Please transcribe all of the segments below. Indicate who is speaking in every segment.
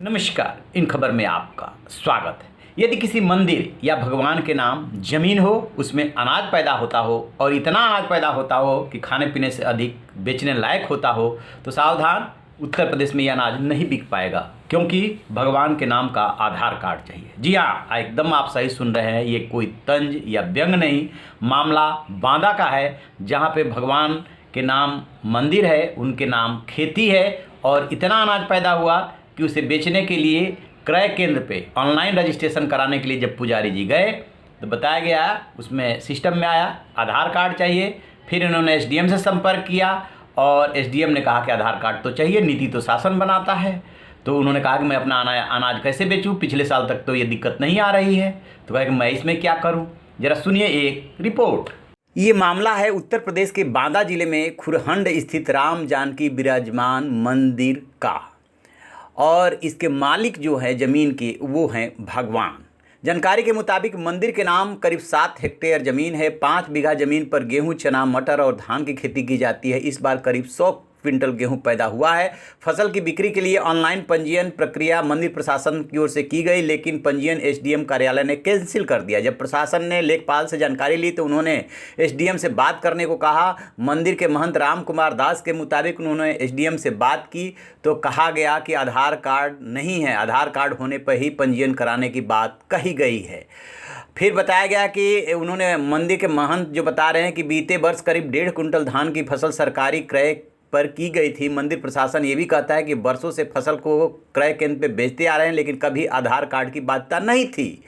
Speaker 1: नमस्कार, इन खबर में आपका स्वागत है। यदि किसी मंदिर या भगवान के नाम जमीन हो, उसमें अनाज पैदा होता हो और इतना अनाज पैदा होता हो कि खाने पीने से अधिक बेचने लायक होता हो, तो सावधान, उत्तर प्रदेश में यह अनाज नहीं बिक पाएगा, क्योंकि भगवान के नाम का आधार कार्ड चाहिए। जी हाँ, एकदम आप सही सुन रहे हैं। ये कोई तंज या व्यंग नहीं, मामला बांदा का है, जहाँ पे भगवान के नाम मंदिर है, उनके नाम खेती है और इतना अनाज पैदा हुआ कि उसे बेचने के लिए क्रय केंद्र पे ऑनलाइन रजिस्ट्रेशन कराने के लिए जब पुजारी जी गए तो बताया गया, उसमें सिस्टम में आया आधार कार्ड चाहिए। फिर इन्होंने एसडीएम से संपर्क किया और एसडीएम ने कहा कि आधार कार्ड तो चाहिए, नीति तो शासन बनाता है। तो उन्होंने कहा कि मैं अपना अनाज कैसे बेचूं, पिछले साल तक तो ये दिक्कत नहीं आ रही है। तो कहा कि मैं इसमें क्या करूँ, जरा सुनिए एक रिपोर्ट। ये मामला है उत्तर प्रदेश के बांदा जिले में खुरहंड स्थित राम जानकी विराजमान मंदिर का, और इसके मालिक जो है ज़मीन के, वो हैं भगवान। जानकारी के मुताबिक मंदिर के नाम करीब 7 हेक्टेयर ज़मीन है। 5 बीघा ज़मीन पर गेहूं, चना, मटर और धान की खेती की जाती है। इस बार करीब 100 क्विंटल गेहूं पैदा हुआ है। फसल की बिक्री के लिए ऑनलाइन पंजीयन प्रक्रिया मंदिर प्रशासन की ओर से की गई, लेकिन पंजीयन एसडीएम कार्यालय ने कैंसिल कर दिया। जब प्रशासन ने लेखपाल से जानकारी ली तो उन्होंने एसडीएम से बात करने को कहा। मंदिर के महंत राम कुमार दास के मुताबिक उन्होंने एसडीएम से बात की तो कहा गया कि आधार कार्ड नहीं है, आधार कार्ड होने पर ही पंजीयन कराने की बात कही गई है। फिर बताया गया कि उन्होंने मंदिर के महंत जो बता रहे हैं कि बीते वर्ष करीब 1.5 कुंटल धान की फसल सरकारी क्रय पर की गई थी। मंदिर प्रशासन ये भी कहता है कि वर्षों से फसल को क्रय केंद्र पे बेचते आ रहे हैं, लेकिन कभी आधार कार्ड की बाध्यता नहीं थी।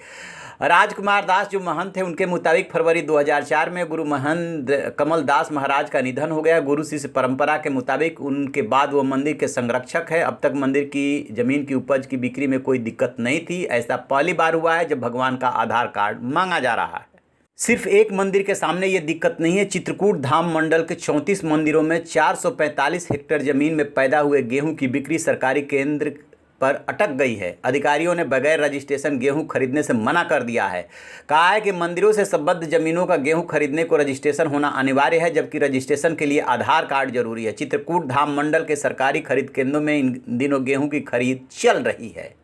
Speaker 1: राजकुमार दास जो महंत थे, उनके मुताबिक फरवरी 2004 में गुरु महंत कमल दास महाराज का निधन हो गया। गुरु शिष्य परंपरा के मुताबिक उनके बाद वो मंदिर के संरक्षक है। अब तक मंदिर की जमीन की उपज की बिक्री में कोई दिक्कत नहीं थी। ऐसा पहली बार हुआ है जब भगवान का आधार कार्ड मांगा जा रहा है। सिर्फ एक मंदिर के सामने ये दिक्कत नहीं है। चित्रकूट धाम मंडल के 34 मंदिरों में 445 हेक्टेयर जमीन में पैदा हुए गेहूं की बिक्री सरकारी केंद्र पर अटक गई है। अधिकारियों ने बगैर रजिस्ट्रेशन गेहूं खरीदने से मना कर दिया है। कहा है कि मंदिरों से संबद्ध जमीनों का गेहूं खरीदने को रजिस्ट्रेशन होना अनिवार्य है, जबकि रजिस्ट्रेशन के लिए आधार कार्ड जरूरी है। चित्रकूट धाम मंडल के सरकारी खरीद केंद्रों में इन दिनों गेहूं की खरीद चल रही है।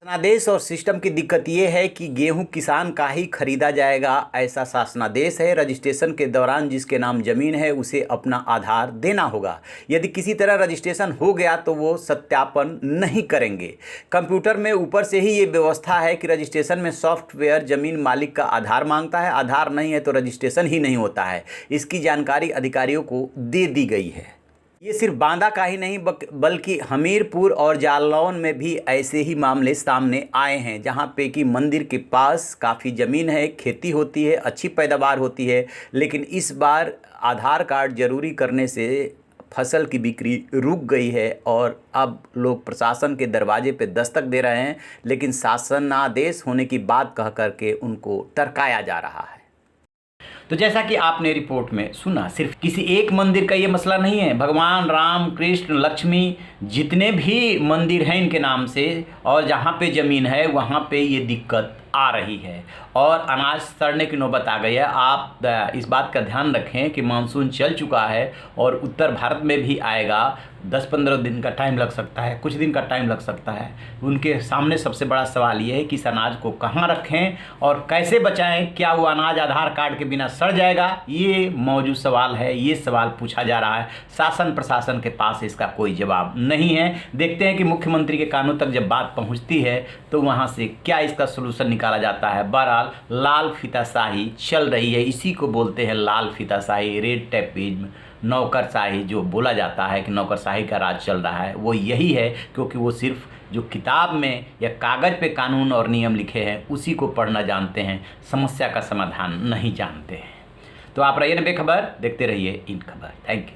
Speaker 1: शासनादेश और सिस्टम की दिक्कत ये है कि गेहूं किसान का ही खरीदा जाएगा, ऐसा शासनादेश है। रजिस्ट्रेशन के दौरान जिसके नाम ज़मीन है उसे अपना आधार देना होगा। यदि किसी तरह रजिस्ट्रेशन हो गया तो वो सत्यापन नहीं करेंगे। कंप्यूटर में ऊपर से ही ये व्यवस्था है कि रजिस्ट्रेशन में सॉफ्टवेयर ज़मीन मालिक का आधार मांगता है। आधार नहीं है तो रजिस्ट्रेशन ही नहीं होता है। इसकी जानकारी अधिकारियों को दे दी गई है। ये सिर्फ बांदा का ही नहीं बल्कि हमीरपुर और जालौन में भी ऐसे ही मामले सामने आए हैं, जहां पे कि मंदिर के पास काफ़ी ज़मीन है, खेती होती है, अच्छी पैदावार होती है, लेकिन इस बार आधार कार्ड जरूरी करने से फसल की बिक्री रुक गई है और अब लोग प्रशासन के दरवाजे पे दस्तक दे रहे हैं, लेकिन शासनादेश होने की बात कह करके उनको टरकाया जा रहा है। तो जैसा कि आपने रिपोर्ट में सुना, सिर्फ किसी एक मंदिर का ये मसला नहीं है। भगवान राम, कृष्ण, लक्ष्मी, जितने भी मंदिर हैं इनके नाम से, और जहाँ पे ज़मीन है वहाँ पे ये दिक्कत आ रही है और अनाज सड़ने की नौबत आ गई है। आप इस बात का ध्यान रखें कि मानसून चल चुका है और उत्तर भारत में भी आएगा। 10-15 दिन का टाइम लग सकता है, कुछ दिन का टाइम लग सकता है। उनके सामने सबसे बड़ा सवाल ये है कि इस अनाज को कहाँ रखें और कैसे बचाएं। क्या वो अनाज आधार कार्ड के बिना सड़ जाएगा? ये मौजूद सवाल है, ये सवाल पूछा जा रहा है। शासन प्रशासन के पास इसका कोई जवाब नहीं है। देखते हैं कि मुख्यमंत्री के कानों तक जब बात पहुँचती है तो वहाँ से क्या इसका सोल्यूशन निकाला जाता है। बहरहाल लाल फीताशाही चल रही है, इसी को बोलते हैं लाल फीताशाही, रेड टेपिज्म, नौकरशाही। जो बोला जाता है कि नौकरशाही का राज चल रहा है, वो यही है, क्योंकि वो सिर्फ जो किताब में या कागज़ पे कानून और नियम लिखे हैं उसी को पढ़ना जानते हैं, समस्या का समाधान नहीं जानते हैं। तो आप रहिए बेखबर, देखते रहिए इन खबर। Thank you.